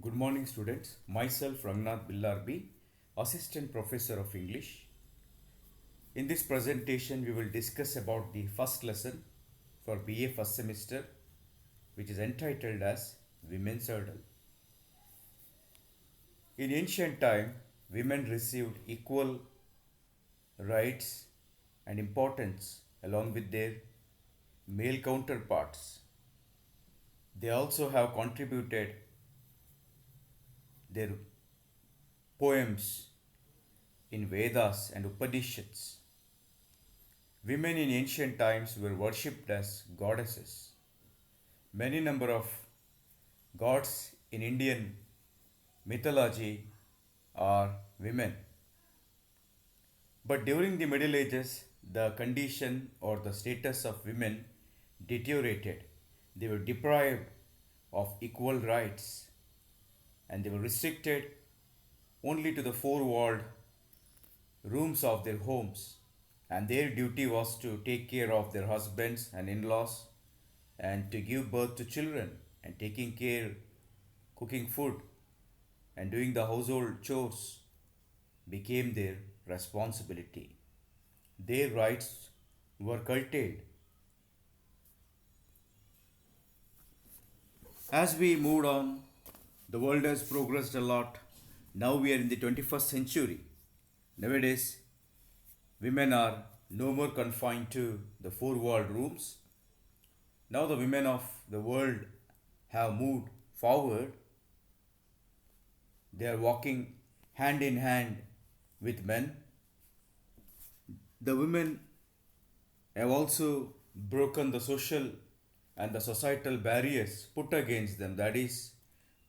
Good morning, students. Myself, Rangnath Billarbi, Assistant Professor of English. In this presentation, we will discuss about the first lesson for BA first semester, which is entitled as Women's Hurdle. In ancient time, women received equal rights and importance along with their male counterparts. They also have contributed their poems in Vedas and Upanishads. Women in ancient times were worshipped as goddesses. Many number of gods in Indian mythology are women. But during the Middle Ages, the condition or the status of women deteriorated. They were deprived of equal rights and they were restricted only to the four walled rooms of their homes, and their duty was to take care of their husbands and in-laws and to give birth to children and taking care, cooking food and doing the household chores became their responsibility. Their rights were curtailed. As we moved on, the world has progressed a lot. Now we are in the 21st century. Nowadays, women are no more confined to the four walled rooms. Now the women of the world have moved forward. They are walking hand in hand with men. The women have also broken the social and the societal barriers put against them. That is,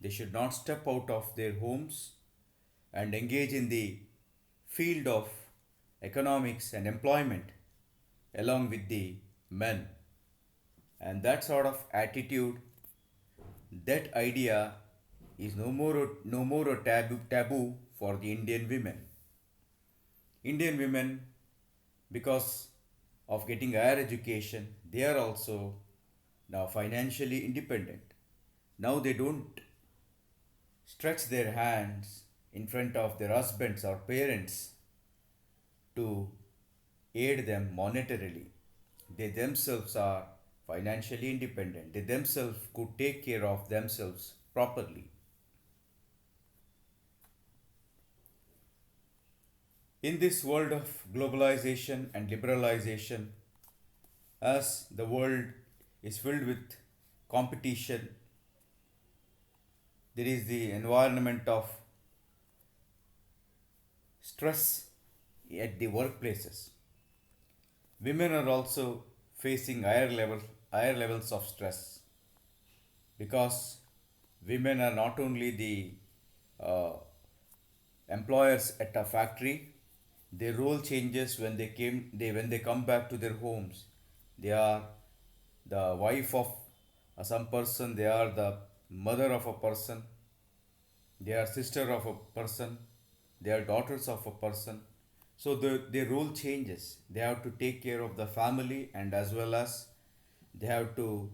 they should not step out of their homes and engage in the field of economics and employment along with the men. And that sort of attitude, that idea is no more a taboo for the Indian women. Indian women, because of getting higher education, they are also now financially independent. Now they don't stretch their hands in front of their husbands or parents to aid them monetarily. They themselves are financially independent. They themselves could take care of themselves properly. In this world of globalization and liberalization, as the world is filled with competition, there is the environment of stress at the workplaces. Women are also facing higher levels of stress because women are not only the uh, employers at a factory. Their role changes when they come back to their homes. They are the wife of some person, they are the mother of a person, they are sister of a person, they are daughters of a person. So their role changes. They have to take care of the family and as well as they have to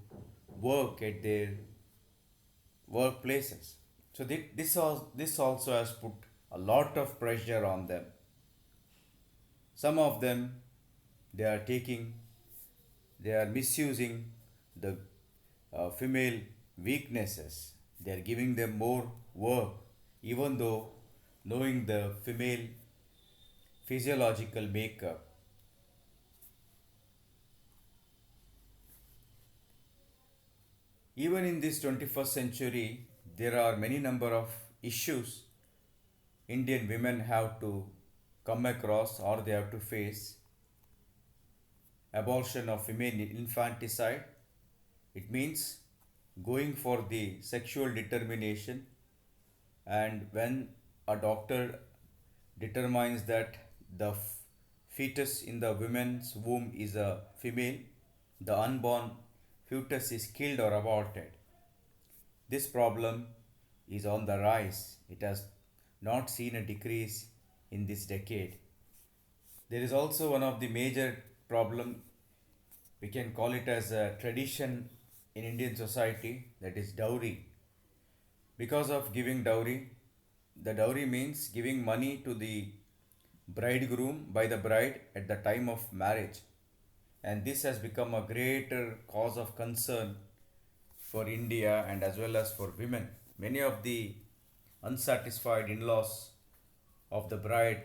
work at their workplaces. So this also has put a lot of pressure on them. Some of them, they are taking, they are misusing the female weaknesses. They are giving them more work, even though knowing the female physiological makeup. Even in this 21st century, there are many number of issues Indian women have to come across or they have to face. Abortion of female infanticide, it means going for the sexual determination, and when a doctor determines that the fetus in the woman's womb is a female, the unborn fetus is killed or aborted. This problem is on the rise. It has not seen a decrease in this decade. There is also one of the major problem, we can call it as a tradition in Indian society, that is dowry. because of giving dowry. The dowry means giving money to the bridegroom by the bride at the time of marriage, and this has become a greater cause of concern for India and as well as for women. Many of the unsatisfied in-laws of the bride,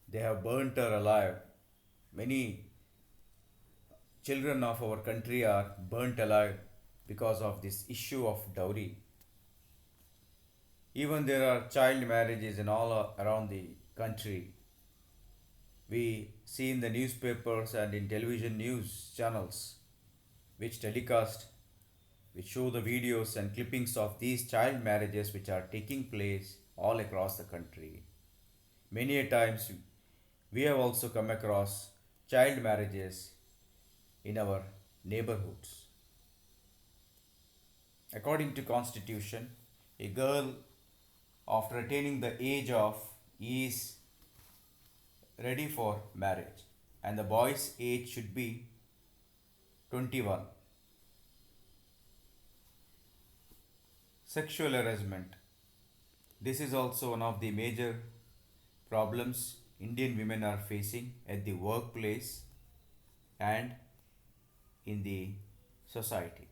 they have burnt her alive. Many children of our country are burnt alive because of this issue of dowry. Even there are child marriages in all around the country. We see in the newspapers and in television news channels which telecast, which show the videos and clippings of these child marriages which are taking place all across the country. Many a times we have also come across child marriages in our neighborhoods. According to constitution, a girl after attaining the age of is ready for marriage, and the boy's age should be 21. Sexual harassment. This is also one of the major problems Indian women are facing at the workplace and in the society.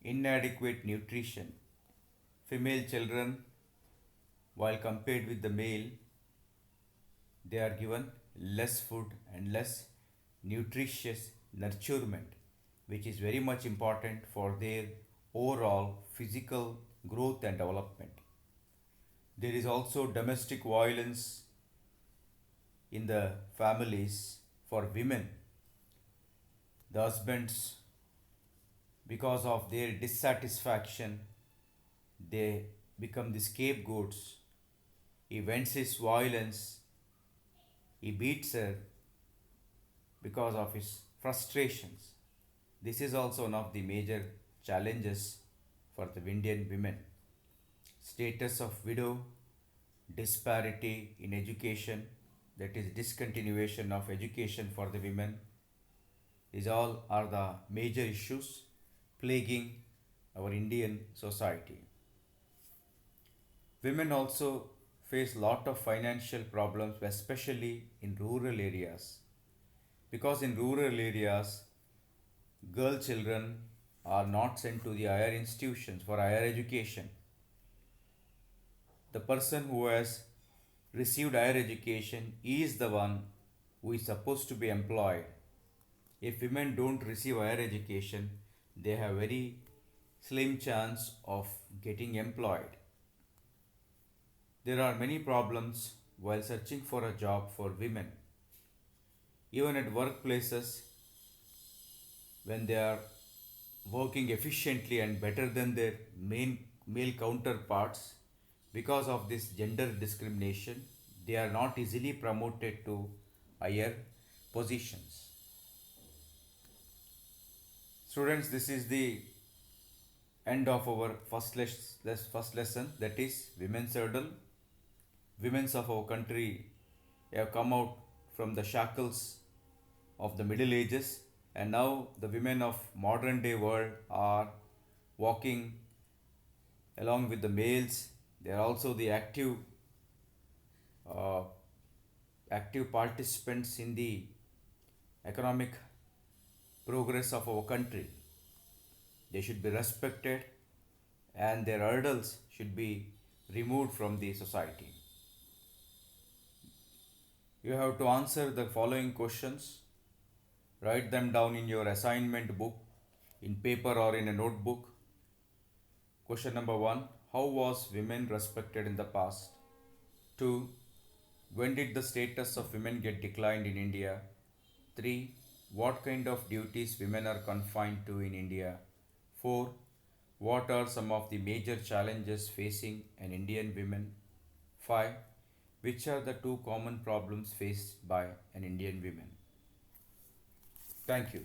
Inadequate nutrition. Female children, while compared with the male, they are given less food and less nutritious nurturement, which is very much important for their overall physical growth and development. There is also domestic violence in the families for women. The husbands, because of their dissatisfaction, they become the scapegoats. He vents his violence, he beats her because of his frustrations. This is also one of the major challenges for the Indian women. Status of widow, disparity in education, that is discontinuation of education for the women. These all are the major issues plaguing our Indian society. Women also face lot of financial problems, especially in rural areas, because in rural areas girl children are not sent to the higher institutions for higher education. The person who has received higher education is the one who is supposed to be employed. If women don't receive higher education, they have very slim chance of getting employed. There are many problems while searching for a job for women. Even at workplaces, when they are working efficiently and better than their main male counterparts, because of this gender discrimination, they are not easily promoted to higher positions. Students, this is the end of our first lesson, that is women's hurdle. Women of our country have come out from the shackles of the Middle Ages, and now the women of modern day world are walking along with the males. They are also the uh, active participants in the economic progress of our country. They should be respected and their hurdles should be removed from the society. You have to answer the following questions. Write them down in your assignment book, in paper or in a notebook. Question number 1. How was women respected in the past? 2. When did the status of women get declined in India? 3. What kind of duties women are confined to in India? 4. What are some of the major challenges facing an Indian woman? 5. Which are the two common problems faced by an Indian woman? Thank you.